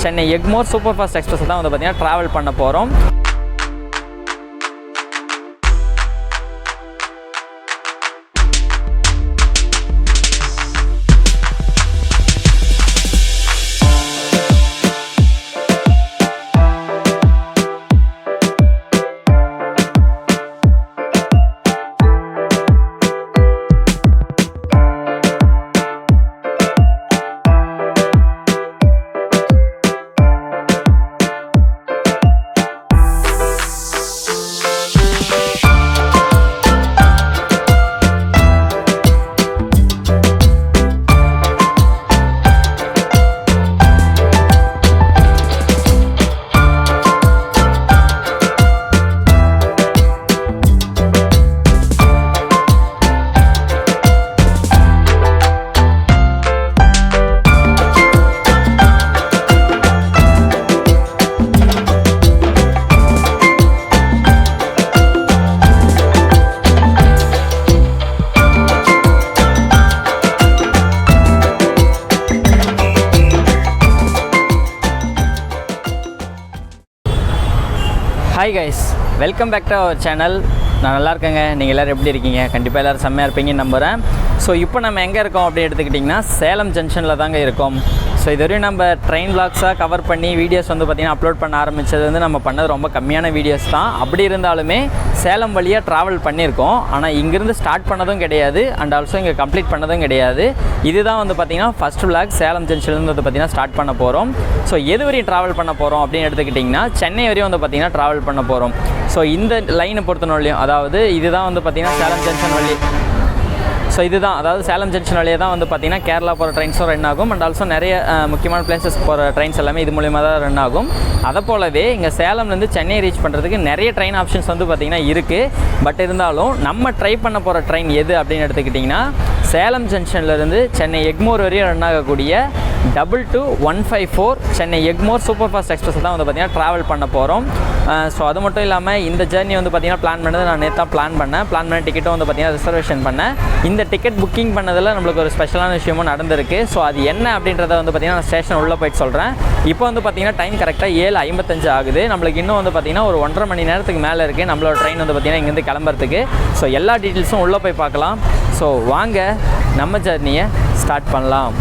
Chennai Egmore super fast express தான் வந்து பார்த்திங்கன்னா ட்ராவல் பண்ண போகிறோம். Hi guys, welcome back to our channel. நான் நல்லா இருக்கேங்க. நீங்கள் எல்லோரும் எப்படி இருக்கீங்க? கண்டிப்பாக எல்லோரும் செம்மையாக இருப்பீங்கன்னு நம்புகிறேன். ஸோ இப்போ நம்ம எங்கே இருக்கோம் அப்படின்னு எடுத்துக்கிட்டிங்கன்னா சேலம் ஜங்ஷனில் தாங்க இருக்கோம். ஸோ இதுவரையும் நம்ம ட்ரெயின் விளாக்ஸாக கவர் பண்ணி வீடியோஸ் வந்து பார்த்திங்கன்னா அப்லோட் பண்ண ஆரம்பித்தது வந்து நம்ம பண்ணது ரொம்ப கம்மியான வீடியோஸ் தான். அப்படி இருந்தாலுமே சேலம் வழியாக ட்ராவல் பண்ணியிருக்கோம். ஆனால் இங்கேருந்து ஸ்டார்ட் பண்ணதும் கிடையாது, அண்ட் ஆல்சோ இங்கே கம்ப்ளீட் பண்ணதும் கிடையாது. இதுதான் வந்து பார்த்திங்கன்னா ஃபஸ்ட் விளாக் சேலம் ஜங்ஷன்லேருந்து வந்து பார்த்திங்கன்னா ஸ்டார்ட் பண்ண போகிறோம். ஸோ எது வரையும் ட்ராவல் பண்ண போகிறோம் அப்படின்னு எடுத்துக்கிட்டிங்கன்னா சென்னை வரையும் வந்து பார்த்திங்கன்னா ட்ராவல் பண்ண போகிறோம். ஸோ இந்த லைனை பொறுத்தவரையும் அதாவது இதுதான் வந்து பார்த்திங்கன்னா சேலம் ஜங்ஷன் வழி. ஸோ இதுதான், அதாவது சேலம் ஜங்ஷன் வழியே தான் வந்து பார்த்திங்கன்னா கேரளா போகிற ட்ரெயின்ஸும் ரன் ஆகும், அண்ட் ஆல்சோ நிறைய முக்கியமான பிளேசஸ் போகிற ட்ரெயின்ஸ் எல்லாமே இது மூலிமா தான் ரன் ஆகும். அதை போலவே இங்கே சேலம்லேருந்து சென்னை ரீச் பண்ணுறதுக்கு நிறைய ட்ரெயின் ஆப்ஷன்ஸ் வந்து பார்த்திங்கன்னா இருக்குது. பட் இருந்தாலும் நம்ம ட்ரை பண்ண போகிற ட்ரெயின் எது அப்படின்னு எடுத்துக்கிட்டிங்கன்னா சேலம் ஜங்ஷன்லேருந்து சென்னை எக்மோர் வரையும் ரன் ஆகக்கூடிய 22154 Chennai Egmore super fast express தான் வந்து பார்த்திங்கன்னா ட்ராவல் பண்ண போகிறோம். ஸோ அது மட்டும் இல்லாமல் இந்த ஜேர்னி வந்து பார்த்திங்கன்னா பிளான் பண்ணது நான் நேற்று தான் பிளான் பண்ண டிக்கெட்டும் வந்து பார்த்திங்கன்னா ரிசர்வேஷன் பண்ணேன். இந்த டிக்கெட் புக்கிங் பண்ணதில் நம்மளுக்கு ஒரு ஸ்பெஷலான விஷயமும் நடந்திருக்கு. ஸோ அது என்ன அப்படின்றத வந்து பார்த்திங்கன்னா நான் ஸ்டேஷன் உள்ளே போயிட்டு சொல்கிறேன். இப்போ வந்து பார்த்திங்கன்னா டைம் கரெக்டாக 7:55 ஆகுது. நம்மளுக்கு இன்னும் வந்து பார்த்திங்கன்னா ஒரு 1.5 மணி நேரத்துக்கு மேலே இருக்குது நம்மளோட ட்ரெயின் வந்து பார்த்திங்கன்னா இங்கேருந்து கிளம்புறதுக்கு. ஸோ எல்லா டீட்டெயில்ஸும் உள்ளே போய் பார்க்கலாம். ஸோ வாங்க நம்ம ஜர்னியை ஸ்டார்ட் பண்ணலாம்.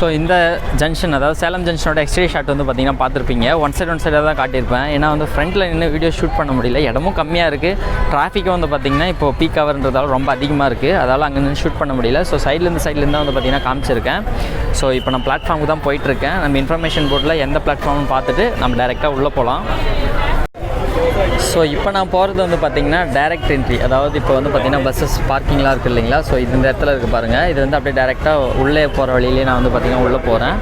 ஸோ இந்த ஜங்ஷன், அதாவது சேலம் ஜங்ஷனோட எக்ஸ்டீரியர் ஷாட் வந்து பார்த்திங்கன்னா பார்த்துருப்பீங்க. ஒன் சைடாக தான் காட்டியிருப்பேன். ஏன்னா வந்து ஃப்ரண்ட்டில் நின்று வீடியோ ஷூட் பண்ண முடியல, இடமும் கம்மியாக இருக்குது. டிராஃபிக்கும் வந்து பார்த்திங்கன்னா இப்போ பீக் ஹவர்ன்றதால ரொம்ப அதிகமாக இருக்குது, அதால் அங்கே நின்று ஷூட் பண்ண முடியல. ஸோ சைட்லேருந்து தான் வந்து பார்த்திங்கன்னா காமிச்சிருக்கேன். ஸோ இப்போ நான் பிளாட்ஃபார்முக்கு தான் போயிட்டுருக்கேன். நம்ம இன்ஃபர்மேஷன் போர்டில் எந்த பிளாட்ஃபார்ம்னு பார்த்துட்டு நம்ம டேரெக்டாக உள்ளே போகலாம். ஸோ இப்போ நான் போகிறது வந்து பார்த்திங்கன்னா டைரக்ட் என்ட்ரி, அதாவது இப்போ வந்து பார்த்திங்கன்னா பஸ்ஸஸ் பார்க்கிங்லாம் இருக்குது இல்லைங்களா. ஸோ இந்த இடத்துல இருக்குது பாருங்கள். இது வந்து அப்படியே டேரெக்டாக உள்ளே போகிற வழியிலே நான் வந்து பார்த்திங்கன்னா உள்ளே போகிறேன்.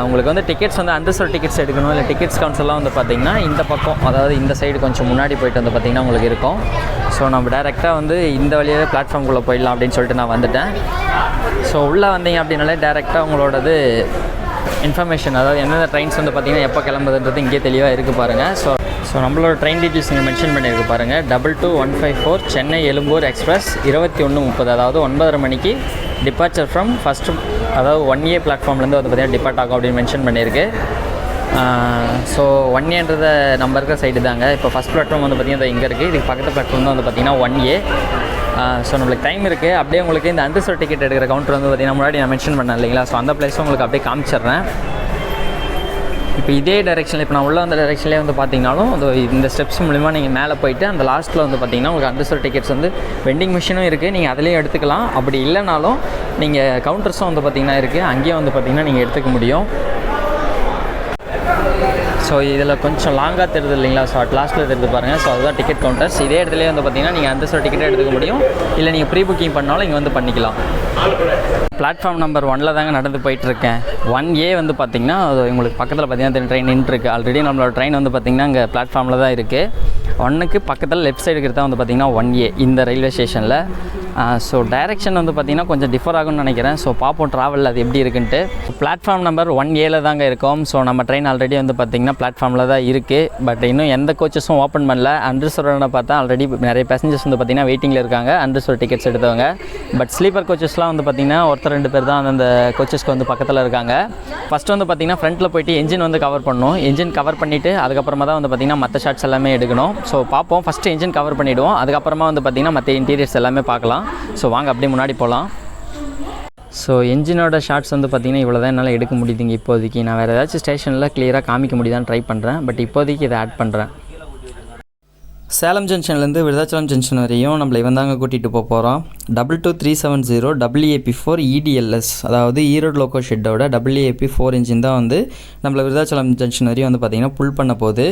உங்களுக்கு வந்து டிக்கெட்ஸ் வந்து அன்ரிசர்வ்ட் டிக்கெட்ஸ் எடுக்கணும், இல்லை டிக்கெட்ஸ் கவுன்சிலாம் வந்து பார்த்திங்கன்னா இந்த பக்கம், அதாவது இந்த சைடு கொஞ்சம் முன்னாடி போயிட்டு வந்து பார்த்திங்கன்னா உங்களுக்கு இருக்கும். ஸோ நம்ம டேரெக்டாக வந்து இந்த வழியாகவே பிளாட்ஃபார்ம்குள்ளே போயிடலாம் அப்படின்னு சொல்லிட்டு நான் வந்துட்டேன். ஸோ உள்ளே வந்தீங்க அப்படின்னாலே டேரெக்டாக உங்களோடது இன்ஃபர்மேஷன், அதாவது எந்தெந்த ட்ரெயின்ஸ் வந்து பார்த்திங்கன்னா எப்போ கிளம்புதுன்றது இங்கே தெளிவாக இருக்குது பாருங்கள். ஸோ நம்மளோட ட்ரெயின் டீட்டெயில்ஸ் இங்கே மென்ஷன் பண்ணியிருக்கு பாருங்கள். 22154 சென்னை எழும்பூர் எக்ஸ்பிரஸ் 21:30, அதாவது 9:30 மணிக்கு டிபார்ச்சர் ஃப்ரம் ஃபஸ்ட்டு, அதாவது 1A பிளாட்ஃபார்ம்லேருந்து வந்து பார்த்திங்கன்னா டிபார்ட் ஆகும் அப்படின்னு மென்ஷன் பண்ணியிருக்கு. ஸோ 1Aன்றத நம்ம இருக்கிற சைடு தாங்க. இப்போ ஃபஸ்ட் பிளாட்ஃபார்ம் வந்து பார்த்திங்கன்னா இங்கே இருக்குது. இதுக்கு பக்கத்து பிளாட்ஃபார்ம் தான் வந்து பார்த்திங்கன்னா 1A. ஸோ நம்மளுக்கு டைம் இருக்குது. அப்படியே உங்களுக்கு இந்த அன்ரிசர்வ்ட் டிக்கெட் எடுக்கிற கவுண்டர் வந்து பார்த்திங்கன்னா முன்னாடி நான் மென்ஷன் பண்ணேன் இல்லைங்களா. ஸோ அந்த பிளேஸும் உங்களுக்கு அப்படியே காமிச்சிட்றேன். இப்போ இதே டைரெக்ஷனில், இப்போ நான் உள்ள வந்த டைரெக்ஷன்லேயே வந்து பார்த்திங்கனாலும் இந்த ஸ்டெப்ஸ் மூலிமா நீங்கள் மேலே போயிட்டு அந்த லாஸ்ட்டில் வந்து பார்த்திங்கன்னா உங்களுக்கு அன்ரிசர்வ்ட் டிக்கெட்ஸ் வந்து வெண்டிங் மிஷினும் இருக்குது, நீங்கள் அதுலேயும் எடுத்துக்கலாம். அப்படி இல்லைனாலும் நீங்கள் கவுண்டர்ஸும் வந்து பார்த்திங்கன்னா இருக்குது, அங்கேயும் வந்து பார்த்திங்கன்னா நீங்கள் எடுத்துக்க முடியும். ஸோ இதில் கொஞ்சம் லாங்காக தெரியுது இல்லைங்களா, ஸோ அட் லாஸ்ட்டில் தெரியுது பாருங்கள். ஸோ அதுதான் டிக்கெட் கவுண்டர்ஸ். இதே இடத்துலேயே வந்து பார்த்திங்கன்னா நீங்கள் அந்த சைடு டிக்கெட்டை எடுத்துக்க முடியும், இல்லை நீங்கள் ப்ரீ புக்கிங் பண்ணாலும் இங்கே வந்து பண்ணிக்கலாம். பிளாட்ஃபார்ம் நம்பர் 1 தாங்க நடந்து போயிட்டுருக்கேன். 1A வந்து பார்த்திங்கன்னா அது உங்களுக்கு பக்கத்தில் பார்த்திங்கன்னா ட்ரெயின் நின்றுருக்கு. ஆல்ரெடி நம்மளோட ட்ரெயின் வந்து பார்த்திங்கன்னா இங்கே பிளாட்ஃபார்மில் தான் இருக்குது. 1க்கு பக்கத்தில் லெஃப்ட் சைடு இருக்கிறது வந்து பார்த்திங்கன்னா 1A இந்த ரயில்வே ஸ்டேஷனில். ஸோ டைரெக்ஷன் வந்து பார்த்திங்கன்னா கொஞ்சம் டிஃபர் ஆகும்னு நினைக்கிறேன். ஸோ பார்ப்போம் ட்ராவலில் அது எப்படி இருக்குன்ட்டு. பிளாட்ஃபார்ம் நம்பர் 1Aல தாங்க இருக்கும். ஸோ நம்ம ட்ரெயின் ஆல்ரெடி வந்து பார்த்திங்கன்னா பிளாட்ஃபார்மில் தான் இருக்குது. பட் இன்னும் எந்த கோச்சஸும் ஓப்பன் பண்ணல. அன்ரிசர்வ்டு பார்த்தா ஆல்ரெடி நிறைய பேசஞ்சர்ஸ் வந்து பார்த்திங்கன்னா வெயிட்டிங்கில் இருக்காங்க, அன்ரிசர்வ் டிக்கெட்ஸ் எடுத்தவங்க. பட் ஸ்லீப்பர் கோச்சஸ்லாம் வந்து பார்த்திங்கன்னா ஒருத்தர் 2 பேர் தான் அந்த கோச்சஸ்க்கு வந்து பக்கத்தில் இருக்காங்க. ஃபஸ்ட்டு வந்து பார்த்திங்கன்னா ஃப்ரண்ட்டில் போய்ட்டு என்ஜின் வந்து கவர் பண்ணணும். என்ஜின் கவர் பண்ணிவிட்டு அதுக்கப்புறமா தான் வந்து பார்த்திங்கன்னா மற்ற ஷாட்ஸ் எல்லாமே எடுக்கணும். ஸோ பார்ப்போம். ஃபஸ்ட்டு என்ஜின் கவர் பண்ணிவிடுவோம், அதுக்கப்புறமா வந்து பார்த்திங்கன்னா மற்ற இன்டீரியர்ஸ் எல்லாமே பார்க்கலாம். ஸோ வாங்க அப்படியே முன்னாடி போகலாம். ஸோ என்ஜினோட ஷார்ட்ஸ் வந்து பார்த்திங்கன்னா இவ்வளோ தான் என்னால் எடுக்க முடியுதுங்க இப்போதைக்கு. நான் வேறு ஏதாச்சும் ஸ்டேஷனில் கிளியராக காமிக்க முடியுதான்னு ட்ரை பண்ணுறேன். பட் இப்போதைக்கு இதை ஆட் பண்ணுறேன். சேலம் ஜங்ஷன்லேருந்து விருதாச்சலம் ஜங்ஷன் வரையும் நம்மளை தாங்க கூட்டிகிட்டு போகிறோம். 22370 WAP4 EDLS, அதாவது ஈரோடு லோக்கோ ஷெட்டோட WAP4 இன்ஜின் தான் வந்து நம்மளை விருதாச்சலம் ஜங்ஷன் வரையும் வந்து பார்த்திங்கன்னா புல் பண்ண போகுது.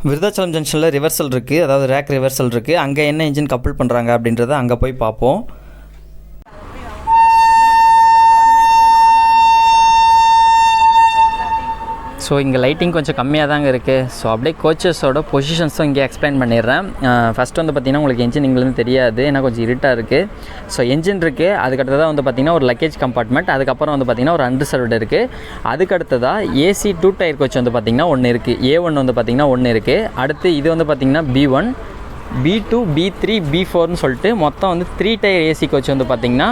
விருதாச்சலம் ஜங்ஷனில் ரிவர்சல் இருக்குது, அதாவது ரேக் ரிவர்சல் இருக்குது. அங்கே என்ன இன்ஜின் கப்புள் பண்ணுறாங்க அப்படின்றத அங்கே போய் பார்ப்போம். ஸோ இங்கே லைட்டிங் கொஞ்சம் கம்மியாக தாங்க இருக்குது. ஸோ அப்படியே கோச்சஸோட பொசிஷன்ஸும் இங்கே எக்ஸ்பிளைன் பண்ணிடுறேன். ஃபஸ்ட்டு வந்து பார்த்திங்கன்னா உங்களுக்கு என்ஜின் இங்கேருந்து தெரியாது, ஏன்னா கொஞ்சம் இருட்டாக இருக்குது. ஸோ என்ஜின் இருக்குது, அதுக்கடுத்ததாக வந்து பார்த்திங்கன்னா ஒரு லக்கேஜ் கம்பார்ட்மெண்ட், அதுக்கப்புறம் வந்து பார்த்திங்கன்னா ஒரு அன்ரிசர்வ்டு இருக்குது. அதுக்கடுத்ததாக AC 2 டயர் கோச் வந்து பார்த்திங்கன்னா ஒன்று இருக்குது. A1 வந்து பார்த்திங்கன்னா ஒன்று இருக்குது. அடுத்து இது வந்து பார்த்திங்கன்னா B1, B2, B3, B4னு சொல்லிட்டு மொத்தம் வந்து 3 டயர் AC கோச் வந்து பார்த்திங்கன்னா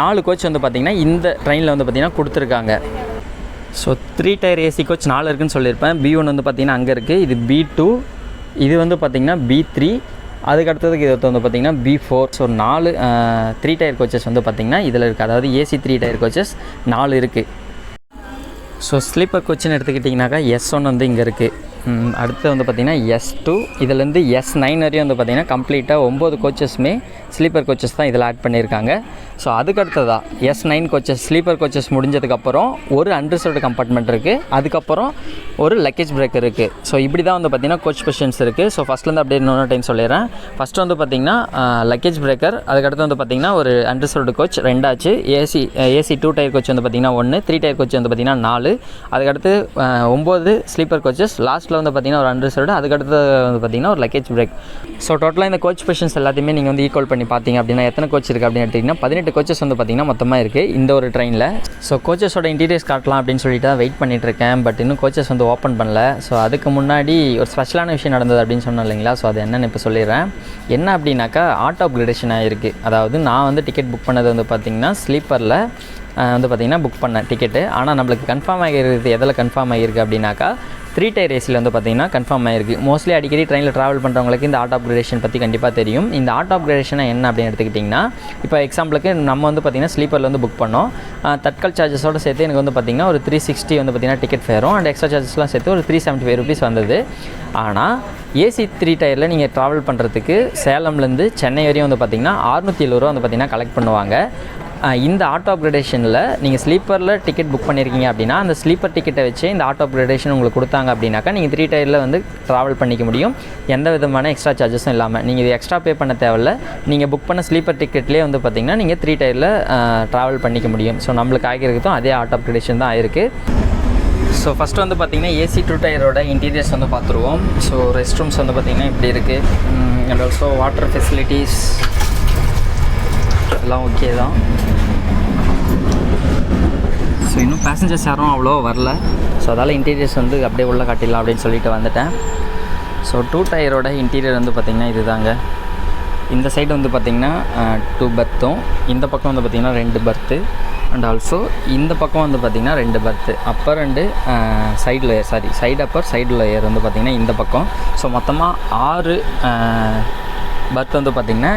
4 கோச் வந்து பார்த்திங்கன்னா இந்த ட்ரெயினில் வந்து பார்த்திங்கன்னா கொடுத்துருக்காங்க. ஸோ 3 டயர் AC கோச் 4 இருக்குதுன்னு சொல்லியிருப்பேன். B1 வந்து பார்த்திங்கன்னா அங்கே இருக்குது. இது B2, இது வந்து பார்த்திங்கன்னா B3, அதுக்கடுத்ததுக்கு இது வந்து பார்த்திங்கன்னா B4. ஸோ 3 டயர் கோச்சஸ் வந்து பார்த்திங்கன்னா இதில் இருக்குது. அதாவது AC 3 டயர் கோச்சஸ் 4 இருக்குது. ஸோ ஸ்லீப்பர் கோச்சுன்னு எடுத்துக்கிட்டிங்கனாக்கா S1 வந்து இங்கே இருக்குது. அடுத்து வந்து பார்த்திங்கன்னா S2, இதுலேருந்து S9 வரையும் வந்து பார்த்திங்கன்னா கம்ப்ளீட்டாக 9 கோச்சஸுமே ஸ்லீப்பர் கோச்சஸ் தான் இதில் ஆட் பண்ணியிருக்காங்க. ஸோ அதுக்கடுத்ததாக S9 கோச்சஸ் ஸ்லீப்பர் கோச்சஸ் முடிஞ்சதுக்கப்புறம் ஒரு அன்ரிசர்வ்டு கம்பார்ட்மெண்ட் இருக்குது, அதுக்கப்புறம் ஒரு லக்கேஜ் பிரேக்கர் இருக்குது. ஸோ இப்படி தான் வந்து பார்த்திங்கன்னா கோச் பொசிஷன்ஸ் இருக்குது. ஸோ ஃபஸ்ட்லேருந்து அப்படியே இன்னொரு டைம் சொல்லிடுறேன். ஃபஸ்ட்டு வந்து பார்த்திங்கன்னா லக்கேஜ் பிரேக்கர், அதுக்கடுத்து வந்து பார்த்திங்கன்னா ஒரு அன்ரிசர்வ்டு கோச் 2 ஆச்சு. AC 2 டயர் கோச் வந்து பார்த்திங்கன்னா 1, 3 டயர் கோச் வந்து பார்த்திங்கன்னா 4, அதுக்கடுத்து 9 ஸ்லீப்பர் கோச்சஸ், லாஸ்ட்டில் வந்து பார்த்திங்கன்னா ஒரு அன்ரிசர்வ்டு, அதுக்கடுத்து வந்து பார்த்திங்கன்னா ஒரு லக்கேஜ் பிரேக். ஸோ டோட்டலாக இந்த கோச் பொசிஷன்ஸ் எல்லாத்தையுமே நீங்கள் வந்து ஈக்குவல் பண்ணி பார்த்தீங்க அப்படின்னா எத்தனை கோச் இருக்குது அப்படின்னு எடுத்திங்கன்னா 18 கோச்சஸ் வந்து பார்த்திங்கன்னா மொத்தமாக இருக்குது இந்த ஒரு ட்ரெயினில். ஸோ கோச்சஸோட இன்டீரியர்ஸ் காட்டலாம் அப்படின்னு சொல்லிட்டு தான் வெயிட் பண்ணிகிட்ருக்கேன். பட் இன்னும் கோச்சஸ் வந்து ஓப்பன் பண்ணல. ஸோ அதுக்கு முன்னாடி ஒரு ஸ்பெஷலான விஷயம் நடந்தது அப்படின்னு சொன்னோம் இல்லைங்களா. ஸோ அது என்னென்னு இப்போ சொல்லிடுறேன். என்ன அப்படின்னாக்கா ஆட்டோ அப்கிரேடேஷன் ஆகிருக்கு. அதாவது நான் வந்து டிக்கெட் புக் பண்ணது வந்து பார்த்திங்கன்னா ஸ்லீப்பரில் வந்து பார்த்திங்கன்னா புக் பண்ணேன் டிக்கெட்டு. ஆனால் நம்மளுக்கு கன்ஃபார்ம் ஆகிருக்குது. எதில் கன்ஃபார்ம் ஆகிருக்கு அப்படின்னாக்கா 3 டயர் ஏசியில் வந்து பார்த்திங்கன்னா கன்ஃபார்ம் ஆகிருக்கு. மோஸ்ட்லி அடிக்கடி ட்ரெயினில் ட்ராவல் பண்ணுறவங்களுக்கு இந்த ஆட்டோ அப்கிரேடேஷன் பற்றி கண்டிப்பாக தெரியும். இந்த ஆட்டோ அப்கிரேடேஷனை என்ன அப்படின்னு எடுத்துக்கிட்டிங்கன்னா, இப்போ எக்ஸாம்பிளுக்கு நம்ம வந்து பார்த்திங்கன்னா ஸ்லீப்பரில் வந்து புக் பண்ணோம். தட்கல் சார்ஜஸோடு சேர்த்து எனக்கு வந்து பார்த்திங்கன்னா ஒரு 360 வந்து பார்த்திங்கன்னா டிக்கெட் ஃபேரும் அண்ட் எக்ஸ்ட்ரா சார்ஜஸ்லாம் சேர்த்து ஒரு 375 ருபீஸ் வந்தது. ஆனால் AC 3 டயரில் நீங்கள் ட்ராவல் பண்ணுறதுக்கு சேலம்லேருந்து சென்னை வரையும் வந்து பார்த்திங்கன்னா 670 ரூபா வந்து பார்த்திங்கன்னா கலெக்ட் பண்ணுவாங்க. இந்த ஆட்டோ அப்கிரேடேஷனில் நீங்கள் ஸ்லீப்பரில் டிக்கெட் புக் பண்ணியிருக்கீங்க அப்படின்னா அந்த ஸ்லீப்பர் டிக்கெட்டை வச்சு இந்த ஆட்டோ அப்கிரேடேஷன் உங்களுக்கு கொடுத்தாங்க அப்படின்னாக்கா நீங்கள் 3 டயரில் வந்து ட்ராவல் பண்ணிக்க முடியும், எந்த விதமான எக்ஸ்ட்ரா சார்ஜஸும் இல்லாமல். நீங்கள் இது எக்ஸ்ட்ரா பே பண்ண தேவையில்ல. நீங்கள் புக் பண்ண ஸ்லீப்பர் டிக்கெட்லேயே வந்து பார்த்திங்கன்னா நீங்கள் 3 டயரில் ட்ராவல் பண்ணிக்க முடியும். ஸோ நம்மளுக்கு ஆகியிருக்கிறதும் அதே ஆட்டோ அப்கிரேடேஷன் தான் ஆகிருக்கு. ஸோ ஃபஸ்ட்டு வந்து பார்த்திங்கன்னா AC 2 டயரோட இன்டீரியர்ஸ் வந்து பார்த்துருவோம். ஸோ ரெஸ்ட் ரூம்ஸ் வந்து பார்த்திங்கன்னா இப்படி இருக்குது. அண்ட் ஆல்சோ வாட்டர் ஃபெசிலிட்டிஸ் எல்லாம் ஓகே தான். ஸோ இன்னும் பேசஞ்சர்ஸ் யாரும் அவ்வளோ வரல. ஸோ அதால் இன்டீரியர்ஸ் வந்து அப்படியே உள்ளே காட்டிடலாம் அப்படின்னு சொல்லிட்டு வந்துட்டேன். ஸோ 2 டயரோட இன்டீரியர் வந்து பார்த்திங்கன்னா இது தாங்க. இந்த சைடு வந்து பார்த்திங்கன்னா 2 பர்த்தும், இந்த பக்கம் வந்து பார்த்திங்கன்னா 2 பர்த்து, அண்ட் ஆல்சோ இந்த பக்கம் வந்து பார்த்திங்கன்னா 2 berth, upper and side lower, side upper side lower வந்து பார்த்திங்கன்னா இந்த பக்கம். ஸோ மொத்தமாக 6 பர்த் வந்து பார்த்திங்கன்னா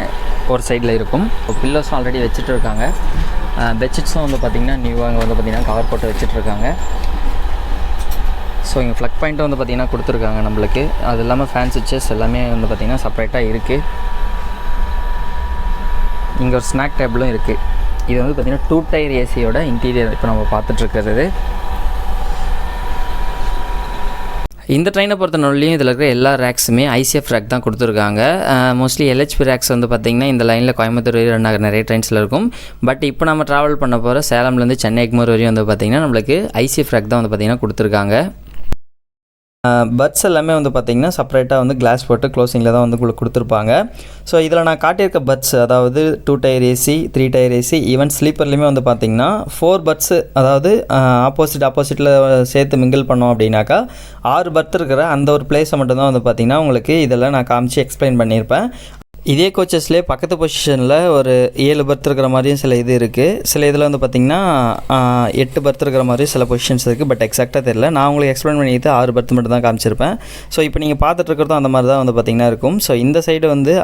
ஒரு சைடில் இருக்கும். பில்லோஸும் ஆல்ரெடி வச்சுட்டு இருக்காங்க. பெட்ஷீட்ஸும் வந்து பார்த்திங்கன்னா நியூவாக வந்து பார்த்திங்கன்னா கவர் போட்டு வச்சுட்ருக்காங்க. ஸோ இங்கே ஃப்ளக் பாயிண்ட்டும் வந்து பார்த்திங்கன்னா கொடுத்துருக்காங்க நம்மளுக்கு. அது இல்லாமல் ஃபேன் சுவிட்சஸ் எல்லாமே வந்து பார்த்திங்கன்னா செப்பரேட்டாக இருக்குது. இங்கே ஒரு ஸ்நாக் டேபிளும் இருக்குது. இது வந்து பார்த்திங்கன்னா 2 டயர் ஏசியோட இன்டீரியர் இப்போ நம்ம பார்த்துட்ருக்கிறது. இந்த ட்ரெயினை பொறுத்தவரையிலையும் இதில் இருக்கிற எல்லா ரேக்ஸுமே ஐசிஎஃப் ரேக் தான் கொடுத்துருக்காங்க. மோஸ்ட்லி எல்ஹெச்பி ரேக்ஸ் வந்து பார்த்திங்கன்னா இந்த லைனில் கோயம்புத்தூர் வரையும் ரன் ஆகிற நிறைய ட்ரெயின்ஸில் இருக்கும். பட் இப்போ நம்ம ட்ராவல் பண்ண போகிற சேலம்லேருந்து சென்னை எக்மோர் வரையும் வந்து பார்த்திங்கன்னா நம்மளுக்கு ஐசிஎஃப் ரேக் தான் வந்து பார்த்திங்கன்னா கொடுத்துருக்காங்க. பட்ஸ் எல்லாமே வந்து பார்த்திங்கன்னா செப்பரேட்டாக வந்து கிளாஸ் போட்டு க்ளோசிங்கில் தான் வந்து கொடுத்துருப்பாங்க. ஸோ இதில் நான் காட்டியிருக்க பட்ஸ், அதாவது 2 tier AC, 3 tier AC, even ஸ்லீப்பர்லேயுமே வந்து பார்த்திங்கன்னா 4 பட்ஸு, அதாவது ஆப்போசிட்டில் சேர்த்து மிங்கிள் பண்ணோம் அப்படின்னாக்கா 6 பர்த் இருக்கிற அந்த ஒரு பிளேஸை மட்டும்தான் வந்து பார்த்திங்கன்னா உங்களுக்கு இதெல்லாம் நான் காமிச்சு எக்ஸ்பிளைன் பண்ணியிருப்பேன். இதே கோச்சஸ்லேயே பக்கத்து பொசிஷனில் ஒரு 7 பர்த் இருக்கிற மாதிரியும் சில இது இருக்குது. சில இதில் வந்து பார்த்திங்கன்னா 8 பர்த் இருக்கிற மாதிரியும் சில பொசிஷன்ஸ் இருக்குது. பட் எக்ஸாக்டாக தெரியல. நான் உங்களுக்கு எக்ஸ்பிளைன் பண்ணிட்டு 6 பர்த் மட்டும் தான் காமிச்சிருப்பேன். ஸோ இப்போ நீங்கள் பார்த்துட்டு இருக்கிறதும் அந்த மாதிரி தான் வந்து பார்த்திங்கன்னா இருக்கும். ஸோ இந்த சைடு வந்து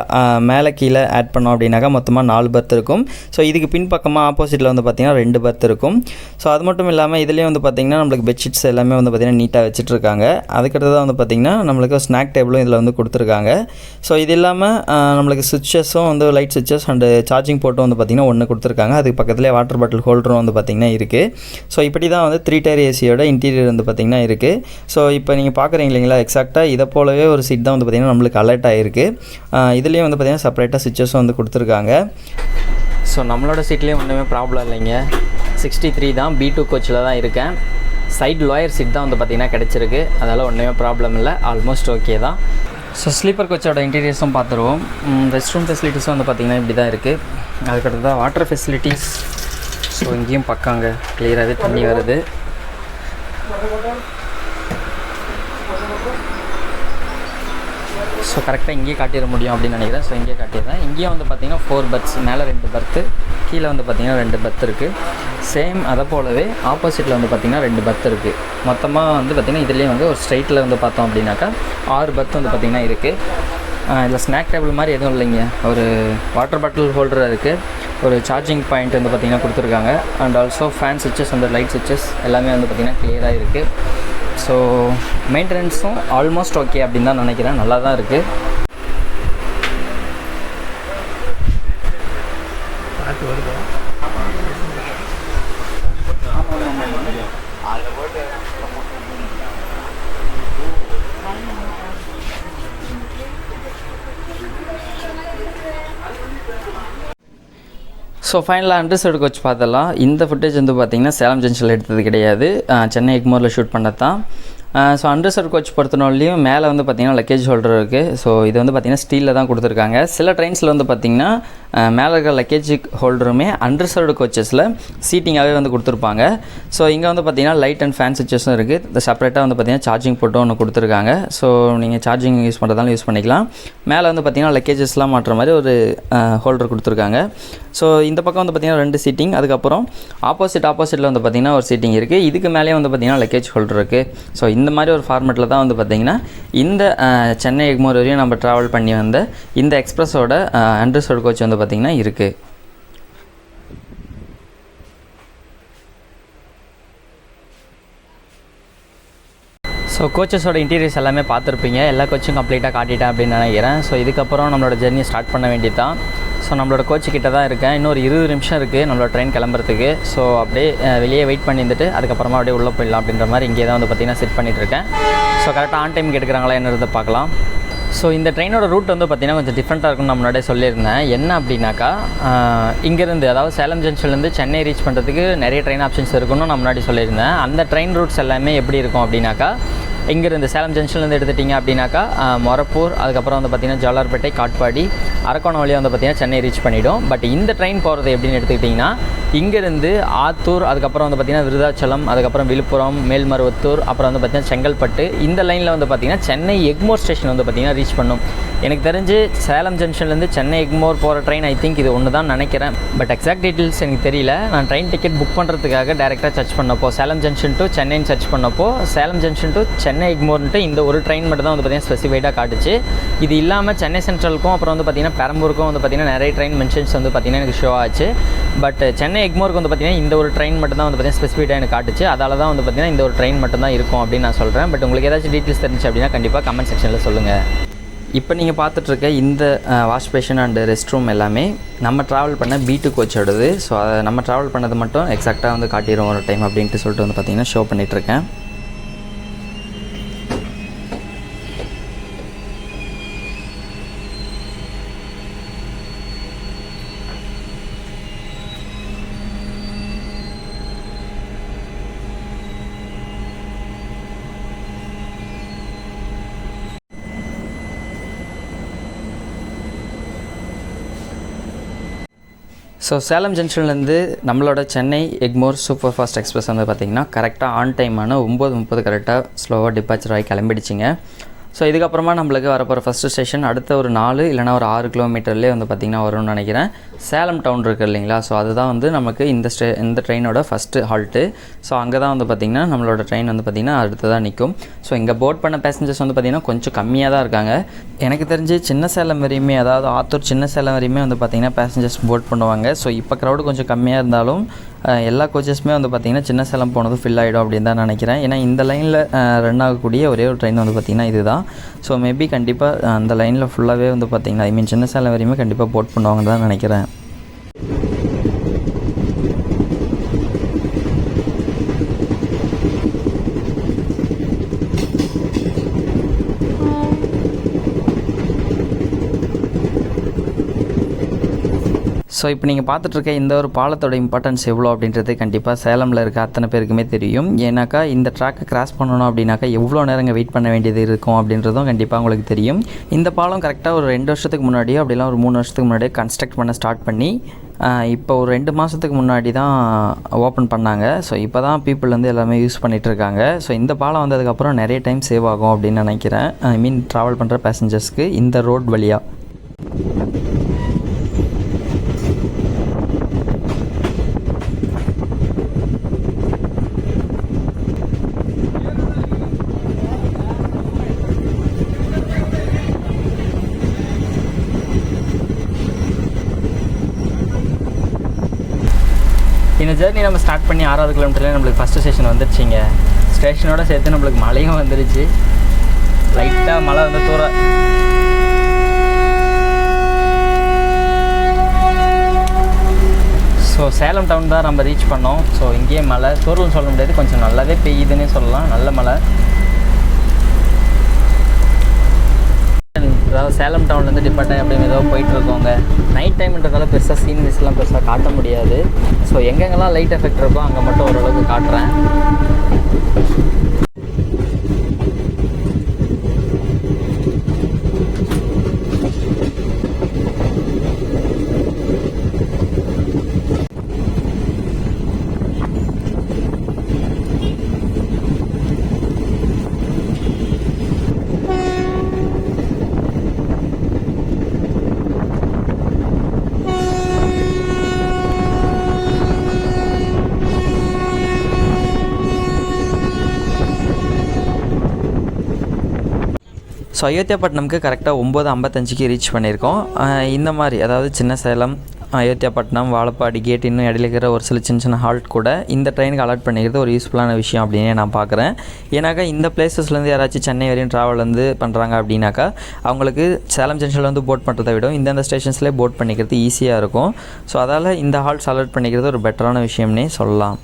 மேலே கீழே ஆட் பண்ணோம் அப்படின்னாக்கா மொத்தமாக 4 பர்த் இருக்கும். ஸோ இதுக்கு பின்பக்கமாக ஆப்போசிட்டில் வந்து பார்த்திங்கன்னா 2 பர்த் இருக்கும். ஸோ அது மட்டும் இல்லாமல் இதுலேயும் வந்து பார்த்திங்கன்னா நம்மளுக்கு பெட்ஷீட்ஸ் எல்லாமே வந்து பார்த்திங்கன்னா நீட்டாக வச்சுட்ருக்காங்க. அதுக்கடுத்து தான் வந்து பார்த்திங்கன்னா நம்மளுக்கு ஸ்நாக் டேபிளும் இதில் வந்து கொடுத்துருக்காங்க. ஸோ இது இல்லாமல் நம்மளுக்கு சுவிட்சஸும் வந்து லைட் சுவிட்சஸ் அண்டு சார்ஜிங் போர்ட்டும் வந்து பார்த்திங்கன்னா ஒன்று கொடுத்துருக்காங்க. அதுக்கு பக்கத்துலேயே வாட்டர் பாட்டில் ஹோல்டரும் வந்து பார்த்திங்கன்னா இருக்குது. ஸோ இப்படி தான் வந்து 3 டயர் ஏசியோட இன்டீரியர் வந்து பார்த்திங்கன்னா இருக்குது. ஸோ இப்போ நீங்கள் பார்க்குறீங்க இல்லைங்களா, எக்ஸாக்டாக இதை போலவே ஒரு சீட் தான் வந்து பார்த்திங்கன்னா நம்மளுக்கு அலர்ட் ஆகிருக்கு. இதுலேயும் வந்து பார்த்திங்கன்னா செப்பரேட்டாக சுவிட்சஸும் வந்து கொடுத்துருக்காங்க. ஸோ நம்மளோட சீட்லேயும் ஒன்றுமே ப்ராப்ளம் இல்லைங்க. 63 தான், B2 கோச்சில் தான் இருக்கேன். சைடு லோயர் சீட் தான் வந்து பார்த்திங்கன்னா கிடச்சிருக்கு. அதனால் ஒன்றுமே ப்ராப்ளம் இல்லை, ஆல்மோஸ்ட் ஓகே தான். ஸோ ஸ்லீப்பர் கோச்சோட இன்டீரியர்ஸும் பார்த்துருவோம். ரெஸ்ட் ரூம் ஃபெசிலிட்டிஸும் வந்து பார்த்திங்கன்னா இப்படி தான் இருக்குது. அதுக்கடுத்து தான் வாட்டர் ஃபெசிலிட்டிஸ். ஸோ இங்கேயும் பக்காங்க கிளியராகவே தண்ணி வருது. ஸோ கரெக்டாக இங்கேயே காட்டிட முடியும் அப்படின்னு நினைக்கிறேன். ஸோ இங்கேயே காட்டிடுறேன். இங்கேயும் வந்து பார்த்திங்கன்னா 4 பர்த்ஸ், மேலே 2 பர்த்து, கீழே வந்து பார்த்திங்கன்னா 2 பர்த் இருக்குது. சேம் அதை போலவே ஆப்போசிட்டில் வந்து பார்த்திங்கன்னா 2 பர்த் இருக்குது. மொத்தமாக வந்து பார்த்திங்கன்னா இதுலேயும் வந்து ஒரு ஸ்ட்ரைட்டில் வந்து பார்த்தோம் அப்படின்னாக்கா 6 பர்த் வந்து பார்த்திங்கன்னா இருக்குது. இதில் ஸ்நாக் டேபிள் மாதிரி எதுவும் இல்லைங்க. ஒரு வாட்டர் பாட்டில் ஹோல்டர் இருக்குது. ஒரு சார்ஜிங் பாயிண்ட் வந்து பார்த்திங்கன்னா கொடுத்துருக்காங்க. அண்ட் ஆல்சோ ஃபேன் சுவிட்சஸ், அந்த லைட் சுவிட்சஸ் எல்லாமே வந்து பார்த்திங்கன்னா கிளியராக இருக்குது. ஸோ மெயின்டெனன்ஸும் ஆல்மோஸ்ட் ஓகே அப்படின்னு தான் நினைக்கிறேன். நல்லா தான் இருக்குது. ஸோ ஃபைனலாக அண்டர்சைடு கோச் பார்த்தலாம். இந்த ஃபுட்டேஜ் வந்து பார்த்திங்கன்னா சேலம் ஜங்ஷனில் எடுத்தது கிடையாது, சென்னை எக்மோரில் ஷூட் பண்ணது தான். ஸோ அண்டர்சர்வ் கோச் பொறுத்தனாலையும் மேலே வந்து பார்த்திங்கன்னா லக்கேஜ் ஹோல்டர் இருக்குது. ஸோ இது வந்து பார்த்திங்கன்னா ஸ்டீலில் தான் கொடுத்துருக்காங்க. சில ட்ரெயின்ஸில் வந்து பார்த்திங்கன்னா மேலே இருக்கிற லக்கேஜ் ஹோல்டருமே அண்டர்சர்வ்டு கோச்சஸில் சீட்டிங்காகவே வந்து கொடுத்துருப்பாங்க. ஸோ இங்கே வந்து பார்த்திங்கன்னா லைட் அண்ட் ஃபேன் சுவிட்சஸும் இருக்குது. இந்த செப்பரேட்டாக வந்து பார்த்திங்கன்னா சார்ஜிங் போட்டும் ஒன்று கொடுத்துருக்காங்க. ஸோ நீங்கள் சார்ஜிங் யூஸ் பண்ணுறதாலும் யூஸ் பண்ணிக்கலாம். மேலே வந்து பார்த்திங்கன்னா லக்கேஜஸ்லாம் மாட்டுற மாதிரி ஒரு ஹோல்டர் கொடுத்துருக்காங்க. ஸோ இந்த பக்கம் வந்து பார்த்திங்கன்னா 2 சீட்டிங், அதுக்கப்புறம் ஆப்போசிட்டில் வந்து பார்த்திங்கன்னா ஒரு சீட்டிங் இருக்குது. இதுக்கு மேலேயே வந்து பார்த்திங்கன்னா லக்கேஜ் ஹோல்டர் இருக்குது. ஸோ இந்த மாதிரி ஒரு ஃபார்மேட்டில் தான் வந்து பார்த்திங்கன்னா இந்த சென்னை எக்மோர் வரையும் நம்ம ட்ராவல் பண்ணி வந்த இந்த எக்ஸ்பிரஸோட அண்டர்சர்வ்டு கோச் வந்து பார்த்திங்கன்னா இருக்குது. ஸோ கோச்சஸோட இன்டீரியர்ஸ் எல்லாமே பார்த்துருப்பீங்க. எல்லா கோச்சும் கம்ப்ளீட்டாக காட்டிட்டேன் அப்படின்னு நினைக்கிறேன். ஸோ இதுக்கப்புறம் நம்மளோட ஜெர்னி ஸ்டார்ட் பண்ண வேண்டியது தான். ஸோ நம்மளோட கோச்சு கிட்ட தான் இருக்கேன். இன்னொரு 20 நிமிஷம் இருக்குது நம்மளோட ட்ரெயின் கிளம்புறதுக்கு. ஸோ அப்படியே வெளியே வெயிட் பண்ணிட்டு அதுக்கப்புறமா அப்படியே உள்ளே போயிடலாம் அப்படின்ற மாதிரி இங்கே தான் வந்து பார்த்திங்கன்னா செட் பண்ணிகிட்டு இருக்கேன். ஸோ கரெக்டாக ஆன் டைம் எடுக்கிறாங்களா என்னறதை பார்க்கலாம். ஸோ இந்த ட்ரெயினோட ரூட் வந்து பார்த்திங்கன்னா கொஞ்சம் டிஃப்ரெண்ட்டாக இருக்கும்னு நான் முன்னாடியே சொல்லியிருந்தேன். என்ன அப்படின்னாக்கா இங்கேருந்து, அதாவது சேலம் ஜங்ஷன்லேருந்து சென்னை ரீச் பண்ணுறதுக்கு நிறைய ட்ரெயின் ஆப்ஷன்ஸ் இருக்குன்னு நான் முன்னாடி சொல்லியிருந்தேன். அந்த ட்ரெயின் ரூட்ஸ் எல்லாமே எப்படி இருக்கும் அப்படின்னாக்கா, இங்கேருந்து சேலம் ஜங்ஷன்லேருந்து எடுத்துட்டிங்க அப்படின்னாக்கா மொரப்பூர், அதுக்கப்புறம் வந்து பார்த்திங்கன்னா ஜாலார்பேட்டை, காட்பாடி, அரக்கோணம் வழியாக வந்து பார்த்திங்கன்னா சென்னை ரீச் பண்ணிவிடும். பட் இந்த ட்ரெயின் போகிறது எப்படின்னு எடுத்துக்கிட்டிங்கன்னா, இங்கேருந்து ஆத்தூர், அதுக்கப்புறம் வந்து பார்த்திங்கன்னா விருதாச்சலம், அதுக்கப்புறம் விழுப்புரம், மேல்மருவத்தூர், அப்புறம் வந்து பார்த்திங்கன்னா செங்கல்பட்டு, இந்த லைனில் வந்து பார்த்திங்கன்னா சென்னை எக்மோர் ஸ்டேஷன் வந்து பார்த்திங்கன்னா ரீச் பண்ணும். எனக்கு தெரிஞ்சு சேலம் ஜங்ஷன்லேருந்து சென்னை எக்மோர் போகிற ட்ரெயின் ஐ திங்க் இது ஒன்று தான் நினைக்கிறேன். பட் எக்ஸாக்ட் டீட்டெயில்ஸ் எனக்கு தெரியல. நான் ட்ரெயின் டிக்கெட் புக் பண்ணுறதுக்காக டேரெக்டாக சர்ச் பண்ணப்போ சேலம் ஜங்ஷன் டு சென்னைன்னு சர்ச் பண்ணப்போ சேலம் ஜங்ஷன் டு சென்னை எக்மோர்ன்ட்டு இந்த ஒரு ட்ரெயின் மட்டும் தான் வந்து பார்த்திங்கன்னா ஸ்பெசிஃபைடாக காட்டுச்சு. இது இல்லாமல் சென்னை சென்ட்ரலுக்கும் அப்புறம் வந்து பார்த்திங்கன்னா பெரம்பூருக்கும் வந்து பார்த்திங்கன்னா நிறைய ட்ரெயின் மென்ஷன்ஸ் வந்து பார்த்திங்கன்னா எனக்கு ஷோ ஆச்சு. பட் சென்னை எக்மோருக்கு வந்து பார்த்திங்கன்னா இந்த ஒரு ட்ரெயின் மட்டும் தான் வந்து பார்த்திங்கன்னா ஸ்பெசிஃபைடாக எனக்கு காட்டுச்சு. அதால தான் வந்து பார்த்திங்கன்னா இந்த ஒரு ட்ரெயின் மட்டும் தான் இருக்கும் அப்படின்னு நான் சொல்கிறேன். பட் உங்களுக்கு ஏதாச்சும் டீட்டெயில்ஸ் தெரிஞ்சு அப்படின்னா கண்டிப்பாக கமெண்ட் செக்ஷனில் சொல்லுங்கள். இப்போ நீங்கள் பார்த்துட்ருக்க இந்த wash basin and rest room எல்லாமே நம்ம ட்ராவல் பண்ண B2 கோச்சோடது. ஸோ அதை நம்ம ட்ராவல் பண்ணது மட்டும் எக்ஸாக்டாக வந்து காட்டிடுவோம் ஒரு டைம் அப்படின்ட்டு சொல்லிட்டு வந்து பார்த்திங்கன்னா ஷோ பண்ணிகிட்ருக்கேன். ஸோ சேலம் ஜங்ஷன்லேருந்து நம்மளோட Chennai Egmore super fast express வந்து பார்த்திங்கன்னா கரெக்டாக ஆன் டைமான 9:30 கரெக்டாக ஸ்லோவாக டிபார்ச்சர் ஆகி கிளம்பிடுச்சிங்க. ஸோ இதுக்கப்புறமா நம்மளுக்கு வரப்போகிற ஃபஸ்ட்டு ஸ்டேஷன் அடுத்த ஒரு 4 இல்லைனா ஒரு 6 கிலோமீட்டர்லேயே வந்து பார்த்திங்கன்னா வரும்னு நினைக்கிறேன். சேலம் டவுன் இருக்குது இல்லைங்களா, ஸோ அதுதான் வந்து நமக்கு இந்த ட்ரெயினோட ஃபஸ்ட்டு ஹால்ட்டு. ஸோ அங்கே தான் வந்து பார்த்திங்கன்னா நம்மளோட ட்ரெயின் வந்து பார்த்திங்கன்னா அடுத்ததாக நிற்கும். ஸோ இங்கே போட் பண்ண பேசஞ்சர்ஸ் வந்து பார்த்திங்கன்னா கொஞ்சம் கம்மியாக தான் இருக்காங்க. எனக்கு தெரிஞ்சு சின்ன சேலம் வரையுமே, அதாவது ஆத்தூர் சின்ன சேலம் வரையுமே வந்து பார்த்திங்கன்னா பேசஞ்சர்ஸ் போட் பண்ணுவாங்க. ஸோ இப்போ க்ரௌடு கொஞ்சம் கம்மியாக இருந்தாலும் எல்லா கோச்சஸுமே வந்து பார்த்திங்கன்னா சின்ன சேலம் போனதும் ஃபில் ஆகிடும் அப்படின்னு தான் நினைக்கிறேன். ஏன்னா இந்த லைனில் ரன் ஆகக்கூடிய ஒரே ஒரு ட்ரெயின் வந்து பார்த்திங்கன்னா இது தான். ஸோ மேபி கண்டிப்பாக அந்த லைனில் ஃபுல்லாகவே வந்து பார்த்திங்கன்னா சின்ன சேலம் வரையுமே கண்டிப்பாக போட் பண்ணுவாங்கன்னு தான் நினைக்கிறேன். ஸோ இப்போ நீங்கள் பார்த்துட்ருக்க இந்த ஒரு பாலத்தோட இம்பார்ட்டன்ஸ் எவ்வளோ அப்படின்றது கண்டிப்பாக சேலமில் இருக்க அத்தனை பேருக்குமே தெரியும். ஏன்னாக்கா இந்த ட்ராக்கை கிராஸ் பண்ணணும் அப்படின்னாக்கா எவ்வளோ நேரங்க வெயிட் பண்ண வேண்டியது இருக்கும் அப்படின்றதும் கண்டிப்பாக உங்களுக்கு தெரியும். இந்த பாலம் கரெக்டாக ஒரு 2 வருஷத்துக்கு முன்னாடியோ அப்படிலாம் ஒரு 3 வருஷத்துக்கு முன்னாடியே கன்ஸ்ட்ரக்ட் பண்ண ஸ்டார்ட் பண்ணி இப்போ ஒரு 2 மாதத்துக்கு முன்னாடி தான் ஓப்பன் பண்ணாங்க. ஸோ இப்போ தான் பீப்புள் வந்து எல்லாமே யூஸ் பண்ணிகிட்ருக்காங்க. ஸோ இந்த பாலம் வந்ததுக்கப்புறம் நிறைய டைம் சேவ் ஆகும் அப்படின்னு நினைக்கிறேன். ட்ராவல் பண்ணுற பேசஞ்சர்ஸ்க்கு இந்த ரோட் வழியாக. இந்த ஜர்னி நம்ம ஸ்டார்ட் பண்ணி 6வது கிலோமீட்டரில் நம்மளுக்கு ஃபஸ்ட்டு ஸ்டேஷன் வந்துடுச்சிங்க. ஸ்டேஷனோடு சேர்த்து நம்மளுக்கு மழையும் வந்துடுச்சு. லைட்டாக மழை வந்து தூர ஸோ சேலம் டவுன் தான் நம்ம ரீச் பண்ணோம். ஸோ இங்கேயே மழை தூரல்னு சொல்ல முடியாது, கொஞ்சம் நல்லாவே பெய்யுதுன்னே சொல்லலாம். நல்ல மழை. அதாவது சேலம் டவுன்லேருந்து டிபார்ட் ஆகி அப்படியே ஏதோ போயிட்டுருக்கோங்க. நைட் டைம்ன்றதால பெருசாக சீனரிஸ்லாம் பெருசாக காட்ட முடியாது. ஸோ எங்கெங்கெல்லாம் லைட் எஃபெக்ட் இருக்கோ அங்கே மட்டும் ஓரளவுக்கு காட்டுறேன். ஸோ அயோத்தியாப்பட்டினம்க்கு கரெக்டாக 9:55க்கு ரீச் பண்ணியிருக்கோம். இந்த மாதிரி அதாவது சின்ன சேலம், அயோத்தியாப்பட்டினம், வாழப்பாடி கேட், இன்னும் இடையில இருக்கிற ஒரு சில சின்ன ஹால்ட் கூட இந்த ட்ரெயினுக்கு அலாட் பண்ணிக்கிறது ஒரு யூஸ்ஃபுல்லான விஷயம் அப்படின்னே நான் பார்க்குறேன். ஏன்னாக்கா இந்த பிளேசஸ்லேருந்து யாராச்சும் சென்னை வரையும் ட்ராவல் வந்து பண்ணுறாங்க அப்படின்னாக்கா அவங்களுக்கு சேலம் ஜங்ஷனில் வந்து போட் பண்ணுறதை விட இந்தந்த ஸ்டேஷன்ஸ்லேயே போட் பண்ணிக்கிறது ஈஸியாக இருக்கும். ஸோ அதால் இந்த ஹால்ட்ஸ் அலாட் பண்ணிக்கிறது ஒரு பெட்டரான விஷயம்னே சொல்லலாம்.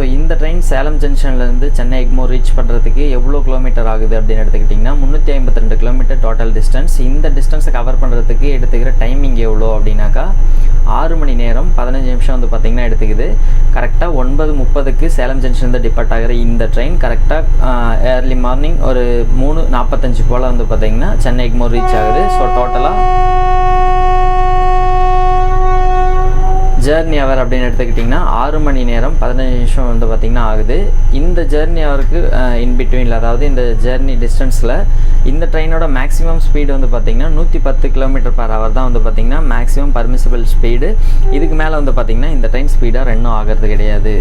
ஸோ இந்த ட்ரெயின் சேலம் ஜங்ஷன்லேருந்து சென்னை எக்மோர் ரீச் பண்ணுறதுக்கு எவ்வளோ கிலோமீட்டர் ஆகுது அப்படின்னு எடுத்துக்கிட்டிங்கன்னா 352 கிலோமீட்டர் டோட்டல் டிஸ்டன்ஸ். இந்த டிஸ்டன்ஸை கவர் பண்ணுறதுக்கு எடுத்துக்கிற டைமிங் எவ்வளோ அப்படின்னாக்கா 6 மணி நேரம் 15 நிமிஷம் வந்து பார்த்திங்கன்னா எடுத்துக்குது. கரெக்டாக 9:30க்கு சேலம் ஜங்ஷன்லேருந்து டிபார்ட் ஆகிற இந்த ட்ரெயின் கரெக்டாக ஏர்லி மார்னிங் ஒரு 3:45 போல் வந்து பார்த்திங்கன்னா சென்னை எக்மோர் ரீச் ஆகுது. ஸோ டோட்டலாக ஜேர்னி ஹவர் அப்படின்னு எடுத்துக்கிட்டிங்கன்னா 6 மணி நேரம் 15 நிமிஷம் வந்து பார்த்திங்கன்னா ஆகுது. இந்த ஜேர்னி ஹவருக்கு இன்பிட்வீனில், அதாவது இந்த ஜேர்னி டிஸ்டன்ஸில் இந்த ட்ரெயினோட மேக்ஸிமம் ஸ்பீடு வந்து பார்த்திங்கன்னா 110 km/h தான் வந்து பார்த்திங்கன்னா மேக்ஸிமம் பர்மிசிபிள் ஸ்பீடு. இதுக்கு மேலே வந்து பார்த்திங்கன்னா இந்த ட்ரெயின் ஸ்பீடாக ரன்னும் ஆகிறது கிடையாது.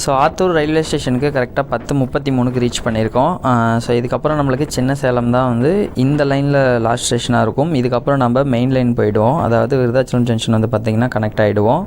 ஸோ ஆத்தூர் ரயில்வே ஸ்டேஷனுக்கு கரெக்டாக 10:33க்கு ரீச் பண்ணியிருக்கோம். ஸோ இதுக்கப்புறம் நம்மளுக்கு சின்ன சேலம் தான் வந்து இந்த லைனில் லாஸ்ட் ஸ்டேஷனாக இருக்கும். இதுக்கப்புறம் நம்ம மெயின் லைன் போயிடுவோம், அதாவது விருதாச்சலம் ஜங்ஷன் வந்து பார்த்திங்கன்னா கனெக்ட் ஆகிடுவோம்.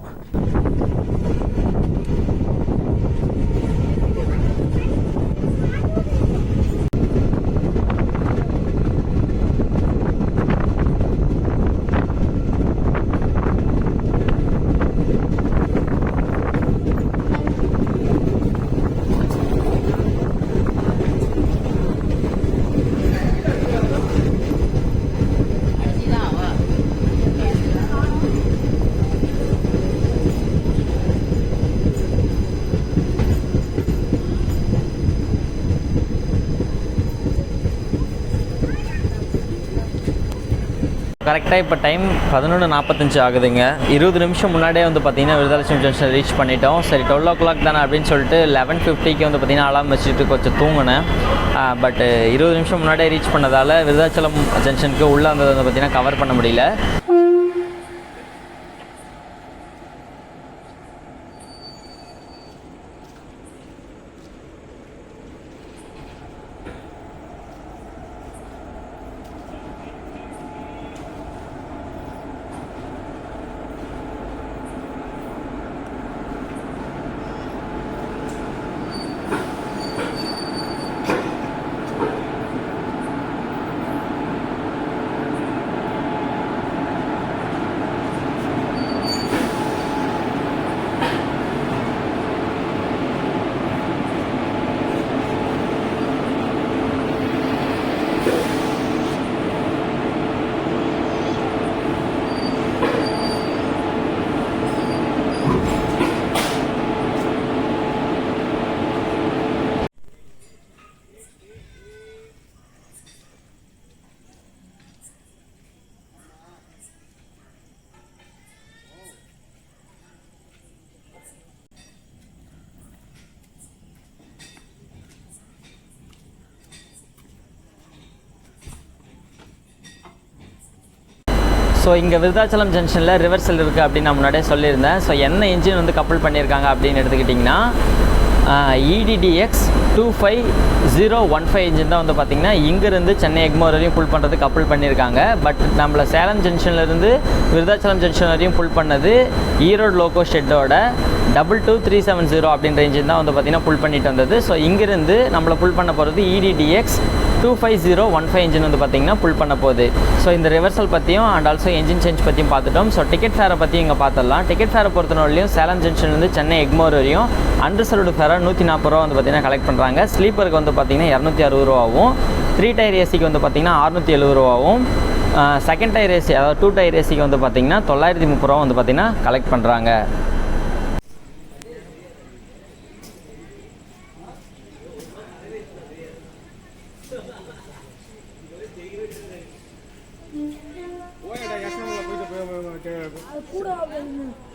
கரெக்டாக இப்போ டைம் 11:45 ஆகுதுங்க. 20 நிமிஷம் முன்னாடியே வந்து பார்த்திங்கன்னா விருதாச்சலம் ஜங்ஷன் ரீச் பண்ணிட்டோம். சரி 12 o'clock தானே அப்படின்னு சொல்லிட்டு 11:50க்கு வந்து பார்த்திங்கன்னா அலாம் வச்சுட்டு கொஞ்சம் தூங்கினேன். பட் 20 நிமிஷம் முன்னாடியே ரீச் பண்ணதால் விருதாச்சலம் ஜங்ஷனுக்கு உள்ளே வந்தது வந்து பார்த்திங்கன்னா கவர் பண்ண முடியல. ஸோ இங்கே விருதாச்சலம் ஜங்ஷனில் ரிவர்சல் இருக்குது அப்படின்னு நான் முன்னாடியே சொல்லியிருந்தேன். ஸோ என்ன இன்ஜின் வந்து கப்பல் பண்ணியிருக்காங்க அப்படின்னு எடுத்துக்கிட்டிங்கன்னா EDDX 25015 இன்ஜின் தான் வந்து பார்த்திங்கன்னா இங்கேருந்து சென்னை எக்மோர் வரையும் புல் பண்ணுறது கப்பல் பண்ணியிருக்காங்க. பட் நம்மளை சேலம் ஜங்ஷன்லேருந்து விருதாச்சலம் ஜங்ஷன் வரையும் புல் பண்ணது ஈரோடு லோகோ ஷெட்டோட 22370 அப்படின்ற இன்ஜின் தான் வந்து பார்த்திங்கன்னா புல் பண்ணிட்டு வந்தது. ஸோ இங்கேருந்து நம்மளை புல் பண்ண போகிறது EDDX 25015 இன்ஜின் வந்து பார்த்திங்கன்னா புல் பண்ண போகுது. ஸோ இந்த ரிவர்சல் பற்றியும் அண்ட் ஆல்சோ என்ஜின் சேஞ்ச் பற்றியும் பார்த்துட்டோம். ஸோ டிக்கெட் ஃபேரை பற்றி இங்கே பார்த்துடலாம். டிக்கெட் ஃபேரை பொறுத்தவரையிலையும் சேலம் ஜங்ஷன்லேருந்து சென்னை எக்மோர் வரையும் அன்ரிசர்வ்டு ஃபேரை 140 ரூபா வந்து பார்த்திங்கன்னா கலெக்ட் பண்ணுறாங்க. ஸ்லீப்பருக்கு வந்து பார்த்திங்கன்னா 260 ரூபாவும், 3 டயர் ஏசிக்கு வந்து பார்த்திங்கன்னா 670 ரூபாவும், செகண்ட் டயர் ஏசி அதாவது 2 டயர் ஏசிக்கு வந்து பார்த்திங்கன்னா 930 ரூபா வந்து பார்த்திங்கன்னா கலெக்ட் பண்ணுறாங்க.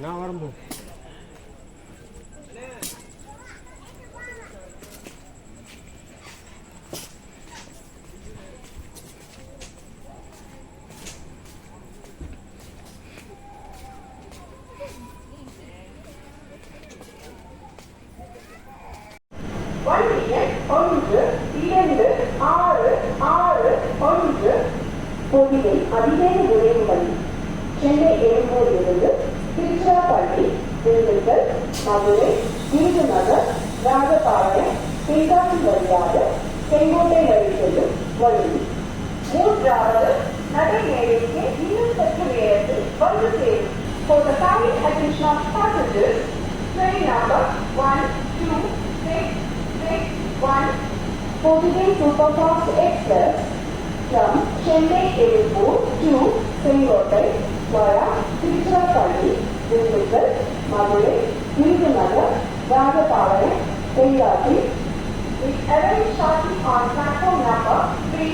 நான் வரம்போ பொதிகை அதிவேக விரைவுகள் சென்னை எழும்பூரிலிருந்து திருச்சிராப்பள்ளி, திண்டுக்கல், மதுரை, விருதுநகர், ராஜபாளையம், தென்காசி வழியாக செங்கோட்டை வழி செல்லும் வழி. மூன்றாவது நடைமேடைக்கு இன்னும் சற்று நேரத்தில் வந்து சேரும். For the kind attention of passengers, train number 12661 Portugal Superfast Express from Chennai Airport to Sengotai via Tiruchirappalli, Dindigul, Madurai, Virudunagar, Rajapalayam, Tenkasi is arrived shortly on platform number 3.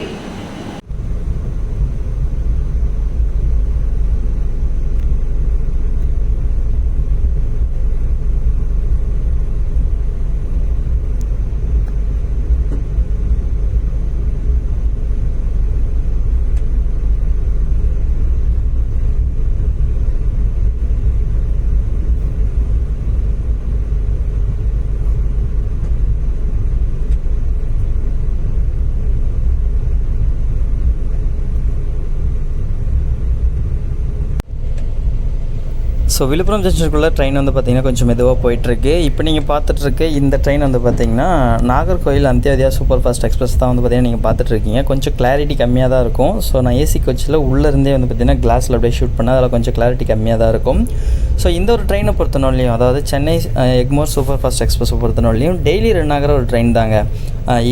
So Villupuram ஜங்ஷனுக்குள்ளே ட்ரெயின் வந்து பார்த்திங்கன்னா கொஞ்சம் மெதுவாக போயிட்டுருக்கு. இப்போ நீங்கள் பார்த்துட்ருக்க இந்த train வந்து பார்த்திங்கன்னா Nagercoil Antyodaya super fast express தான் வந்து பார்த்திங்கன்னா நீங்கள் பார்த்துட்ருக்கீங்க. கொஞ்சம் கிளாரிட்டி கம்மியாக தான் இருக்கும். ஸோ நான் ஏசி கோச்சில் உள்ளேருந்தே வந்து பார்த்திங்கன்னா கிளாஸில் அப்படியே ஷூட் பண்ணால் அதில் கொஞ்சம் கிளாரிட்டி கம்மியாக தான் இருக்கும். ஸோ இந்த ஒரு ட்ரெயினை பொறுத்தனாலையும், அதாவது சென்னை எக்மோர் சூப்பர் ஃபாஸ்ட் எக்ஸ்பிரஸை பொறுத்தனாலையும் டெய்லி ரன் ஆகிற ஒரு ட்ரெயின் தாங்க.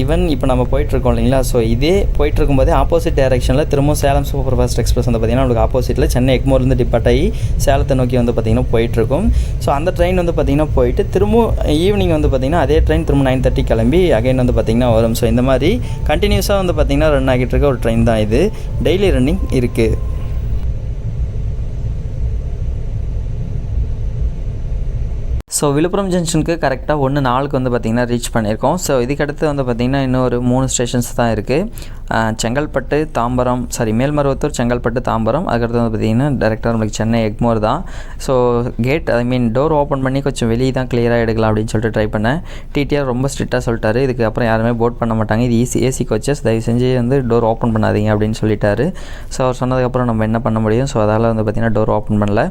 ஈவன் இப்போ நம்ம போயிட்டுருக்கோம் இல்லைங்களா, ஸோ இதே போயிட்டுருக்கும்போதே ஆப்போசிட் டைரெக்ஷனில் திரும்ப சேலம் சூப்பர் ஃபாஸ்ட் எக்ஸ்பிரஸ் வந்து பார்த்திங்கன்னா நம்மளுக்கு ஆப்போசிட்டில் சென்னை எக்மோர்லேருந்து டிபார்ட் ஆகி சேலத்தை நோக்கி வந்து பார்த்திங்கன்னா போயிட்டுருக்கும். ஸோ அந்த ட்ரெயின் வந்து பார்த்திங்கன்னா போயிட்டு திரும்ப ஈவினிங் வந்து பார்த்திங்கன்னா அதே ட்ரெயின் திரும்ப 9:30 கிளம்பி அகைன் வந்து பார்த்திங்கன்னா வரும். ஸோ இந்த மாதிரி கண்டினியூஸாக வந்து பார்த்திங்கன்னா ரன் ஆகிட்டு இருக்க ஒரு ட்ரெயின் தான் இது. டெய்லி ரன்னிங் இருக்குது. ஸோ விழுப்புரம் ஜங்ஷனுக்கு கரெக்டாக 1:04 வந்து பார்த்திங்கன்னா ரீச் பண்ணியிருக்கோம். ஸோ இதுக்கடுத்து வந்து பார்த்திங்கன்னா இன்னும் ஒரு 3 ஸ்டேஷன்ஸ் தான் இருக்குது. செங்கல்பட்டு, தாம்பரம், மேல்மருவத்தூர், செங்கல்பட்டு, தாம்பரம். அதுக்கடுத்து வந்து பார்த்திங்கன்னா டேரெக்டாக நம்மளுக்கு சென்னை எக்மோர் தான். ஸோ கேட் டோர் ஓப்பன் பண்ணி கொஞ்சம் வெளியே தான் கிளியராக எடுக்கலாம் அப்படின்னு சொல்லிட்டு ட்ரை பண்ணேன். டிடிஆர் ரொம்ப ஸ்ட்ரிக்டாக சொல்லிட்டாரு, இதுக்கு அப்புறம் யாருமே போர்ட் பண்ண மாட்டாங்க, இது ஏசி கோச்சஸ், தயவு செஞ்சு வந்து டோர் ஓப்பன் பண்ணாதீங்க அப்படின்னு சொல்லிட்டாரு. ஸோ அவர் சொன்னதுக்கப்புறம் நம்ம என்ன பண்ண முடியும். ஸோ அதால் வந்து பார்த்திங்கன்னா டோர் ஓப்பன் பண்ணல.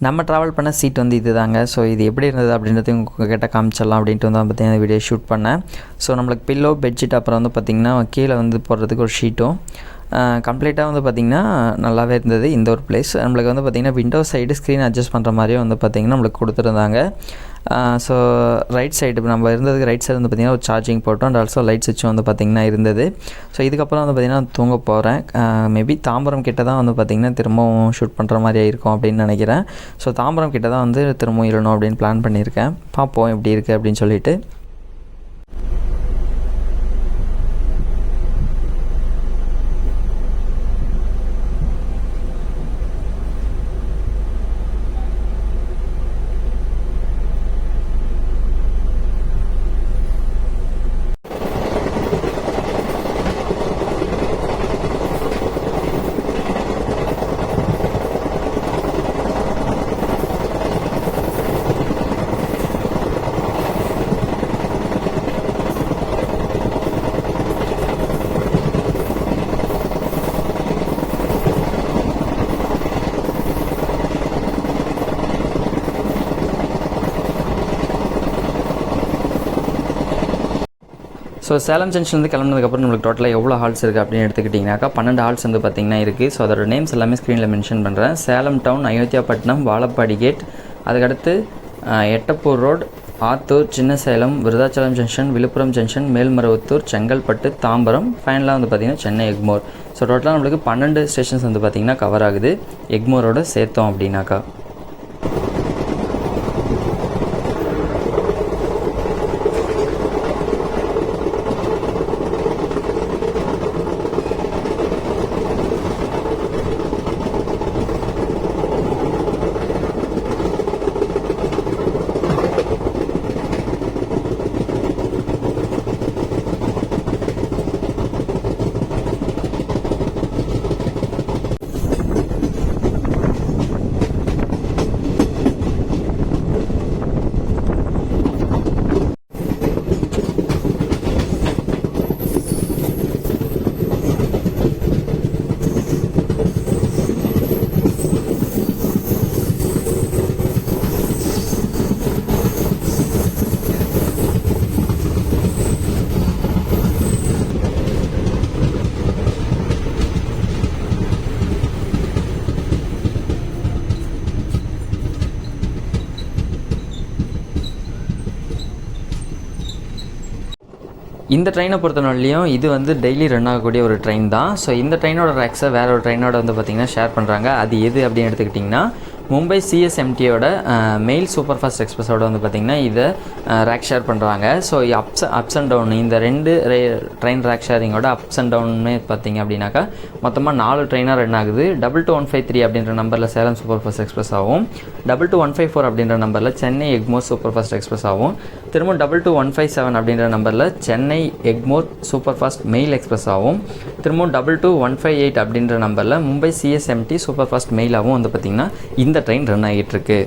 நம்ம ட்ராவல் பண்ண சீட் வந்து இது தாங்க. ஸோ இது எப்படி இருந்தது அப்படின்றது உங்கள்கிட்ட காமிச்சிடலாம் அப்படின்ட்டு வந்து பார்த்திங்கன்னா வீடியோ ஷூட் பண்ணேன். ஸோ நம்மளுக்கு பில்லோ, பெட்ஷீட், அப்புறம் வந்து பார்த்திங்கன்னா கீழே வந்து போடுறதுக்கு ஒரு ஷீட்டும் கம்ப்ளீட்டாக வந்து பார்த்திங்கன்னா நல்லாவே இருந்தது. இந்த ஒரு பிளேஸ் நம்மளுக்கு வந்து பார்த்திங்கன்னா விண்டோ சைடு ஸ்க்ரீன் அட்ஜஸ்ட் பண்ணுற மாதிரியும் வந்து பார்த்திங்கன்னா நம்மளுக்கு கொடுத்துருந்தாங்க. ஸோ ரைட் சைடு நம்ம இருந்ததுக்கு ரைட் சைடு வந்து பார்த்திங்கன்னா ஒரு சார்ஜிங் போட்டோம் அண்ட் ஆல்சோ லைட் சுவிட்சும் வந்து பார்த்திங்கன்னா இருந்தது. ஸோ இதுக்கப்புறம் வந்து பார்த்திங்கன்னா தூங்க போகிறேன். மேபி தாம்பரம் கிட்ட தான் வந்து பார்த்திங்கன்னா திரும்பவும் ஷூட் பண்ணுற மாதிரி இருக்கும் அப்படின்னு நினைக்கிறேன். ஸோ தாம்பரம் கிட்ட தான் வந்து திரும்பவும் இருக்கணும் அப்படின்னு பிளான் பண்ணியிருக்கேன். பார்ப்போம் எப்படி இருக்குது அப்படின்னு சொல்லிட்டு. ஸோ சேலம் ஜங்ஷன்லேருந்து கிளம்புனதுக்கப்புறம் நம்மளுக்கு டோட்டலாக எவ்வளோ ஹால்ஸ் இருக்குது அப்படின்னு எடுத்துக்கிட்டிங்கனாக்கா 12 ஹால்ஸ் வந்து பார்த்திங்கன்னா இருக்குது. ஸோ அதோட நேம்ஸ் எல்லாமே ஸ்க்ரீனில் மென்ஷன் பண்ணுறேன். சேலம் டவுன், அயோத்தியாப்பட்டினம், வாழப்பாடி கேட், அதுக்கடுத்து எட்டப்பூர் ரோடு, ஆத்தூர், சின்ன சேலம், விருதாச்சலம் ஜங்ஷன், விழுப்புரம் ஜங்ஷன், மேல்மருவத்தூர், செங்கல்பட்டு, தாம்பரம், ஃபைனலாக வந்து பார்த்திங்கன்னா சென்னை எக்மோர். ஸோ டோட்டலாக நம்மளுக்கு 12 ஸ்டேஷன்ஸ் வந்து பார்த்திங்கன்னா கவர் ஆகுது எக்மோரோட சேர்த்தோம் அப்படின்னாக்கா. இந்த ட்ரெயினை பொறுத்தனாலையும் இது வந்து டெய்லி ரன் ஆகக்கூடிய ஒரு ட்ரெயின் தான். ஸோ இந்த ட்ரெயினோட ரேக்ஸை வேறு ஒரு ட்ரெயினோட வந்து பார்த்திங்கன்னா ஷேர் பண்ணுறாங்க. அது எது அப்படின்னு எடுத்துக்கிட்டிங்கன்னா மும்பை சிஎஸ்எம்டியோட மெயில் சூப்பர் ஃபாஸ்ட் எக்ஸ்பிரஸோட வந்து பார்த்திங்கன்னா இதை ரேக் ஷேர் பண்ணுறாங்க. ஸோ அப்ஸ் அண்ட் டவுன் இந்த 2 ட்ரெயின் ரேக் ஷேரிங்கோட அப்ஸ் அண்ட் டவுன்னு பார்த்திங்க அப்படின்னாக்கா மொத்தமாக 4 ட்ரெயினாக ரன் ஆகுது. 22153 அப்படின்ற நம்பரில் சேலம் சூப்பர் ஃபாஸ்ட் எக்ஸ்பிரஸ் ஆகும், 22154 அப்படின்ற நம்பரில் Chennai Egmore super fast express ஆகும், திரும்ப 22157 அப்படின்ற நம்பரில் Chennai Egmore super fast mail express ஆகும், திரும்ப 22158 அப்படின்ற நம்பரில் மும்பை சிஎஸ்எம்டி சூப்பர் ஃபாஸ்ட் மெயிலாகவும் வந்து பார்த்திங்கன்னா இந்த ட்ரெயின் ரன் ஆகிட்டு இருக்கு.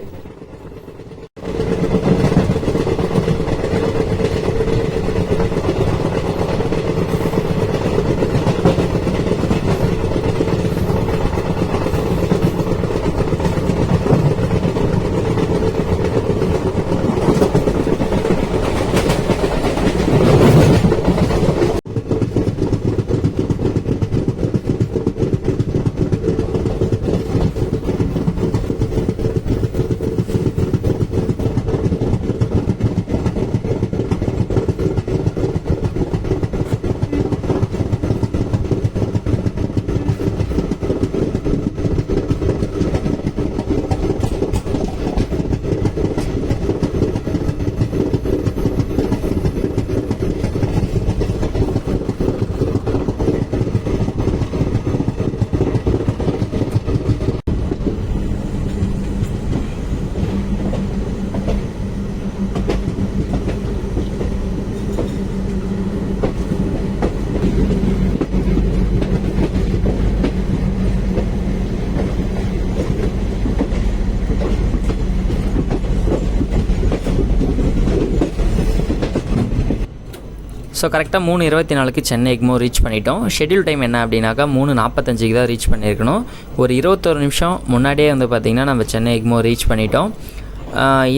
ஸோ கரெக்டாக 3:24க்கு சென்னை எக்மோர் ரீச் பண்ணிட்டோம். ஷெட்யூல் டைம் என்ன அப்படின்னாக்கா 3:45க்கு தான் ரீச் பண்ணியிருக்கணும். ஒரு 21 நிமிஷம் முன்னாடியே வந்து பார்த்திங்கன்னா நம்ம சென்னை எக்மோர் ரீச் பண்ணிட்டோம்.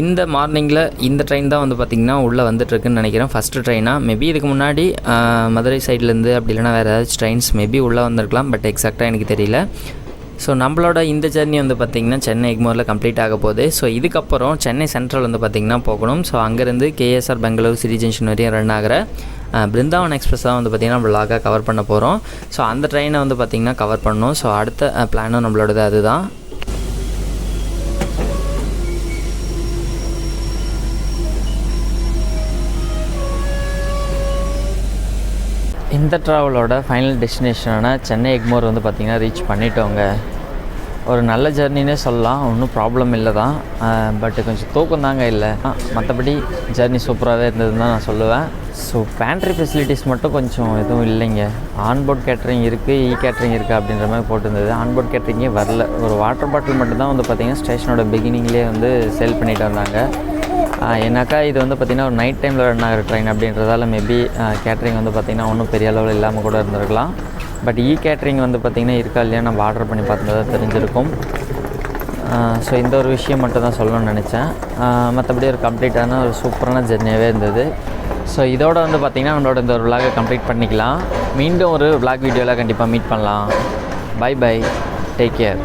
இந்த மார்னிங்கில் இந்த ட்ரெயின் தான் வந்து பார்த்திங்கன்னா உள்ளே வந்துட்டுருக்குன்னு நினைக்கிறேன், ஃபஸ்ட்டு ட்ரெயினாக. மேபி இதுக்கு முன்னாடி மதுரை சைட்லேருந்து அப்படி இல்லைனா வேறு ஏதாச்சும் ட்ரெயின்ஸ் மேபி உள்ளே வந்திருக்கலாம், பட் எக்ஸாக்டாக எனக்கு தெரியல. ஸோ நம்மளோட இந்த ஜர்னி வந்து பார்த்திங்கன்னா சென்னை எக்மோரில் கம்ப்ளீட் ஆக போகுது. ஸோ இதுக்கப்புறம் சென்னை சென்ட்ரல் வந்து பார்த்திங்கன்னா போகணும். ஸோ அங்கேருந்து கேஎஸ்ஆர் பெங்களூர் சிட்டி ஜங்ஷன் வரையும் ரன் ஆகிற பிருந்தாவன் எக்ஸ்பிரஸ் தான் வந்து பார்த்திங்கன்னா நம்ம லாகாக கவர் பண்ண போகிறோம். ஸோ அந்த ட்ரெயினை வந்து பார்த்திங்கன்னா கவர் பண்ணணும். ஸோ அடுத்த பிளானும் நம்மளோடது அதுதான். இந்த ட்ராவலோட ஃபைனல் டெஸ்டினேஷனான சென்னை எக்மோர் வந்து பார்த்திங்கன்னா ரீச் பண்ணிட்டோங்க. ஒரு நல்ல ஜர்னினே சொல்லலாம், ஒன்றும் ப்ராப்ளம் இல்லை தான். பட் கொஞ்சம் தூக்கம் தாங்க இல்லை, மற்றபடி ஜர்னி சூப்பராகவே இருந்ததுன்னு தான் நான் சொல்லுவேன். ஸோ பேண்ட்ரி ஃபெசிலிட்டிஸ் மட்டும் கொஞ்சம் எதுவும் இல்லைங்க. ஆன்போர்ட் கேட்ரிங் இருக்குது, கேட்ரிங் இருக்குது அப்படின்ற மாதிரி போட்டிருந்தது. ஆன்போர்ட் கேட்ரிங்கே வரல. ஒரு வாட்டர் பாட்டில் மட்டும்தான் வந்து பார்த்திங்கன்னா ஸ்டேஷனோட பிகினிங்லேயே வந்து சேல் பண்ணிட்டு வந்தாங்க. ஏன்னாக்கா இது வந்து பார்த்திங்கன்னா ஒரு நைட் டைமில் ரன் ஆகிற ட்ரெயின் அப்படின்றதால மேபி கேட்ரிங் வந்து பார்த்திங்கன்னா ஒன்றும் பெரிய அளவில் இல்லாமல் கூட இருந்திருக்கலாம். பட் கேட்ரிங் வந்து பார்த்திங்கன்னா இருக்கா இல்லையா நம்ம ஆர்டர் பண்ணி பார்த்தது தான் தெரிஞ்சிருக்கும். ஸோ இந்த ஒரு விஷயம் மட்டும் தான் சொல்லணும்னு நினச்சேன். மற்றபடி ஒரு கம்ப்ளீட்டான ஒரு சூப்பரான ஜெர்னியாகவே இருந்தது. ஸோ இதோட வந்து பார்த்திங்கன்னா நம்மளோட இந்த ஒரு விளாகை கம்ப்ளீட் பண்ணிக்கலாம். மீண்டும் ஒரு விளாக் வீடியோவில் கண்டிப்பாக மீட் பண்ணலாம். Bye bye, take care.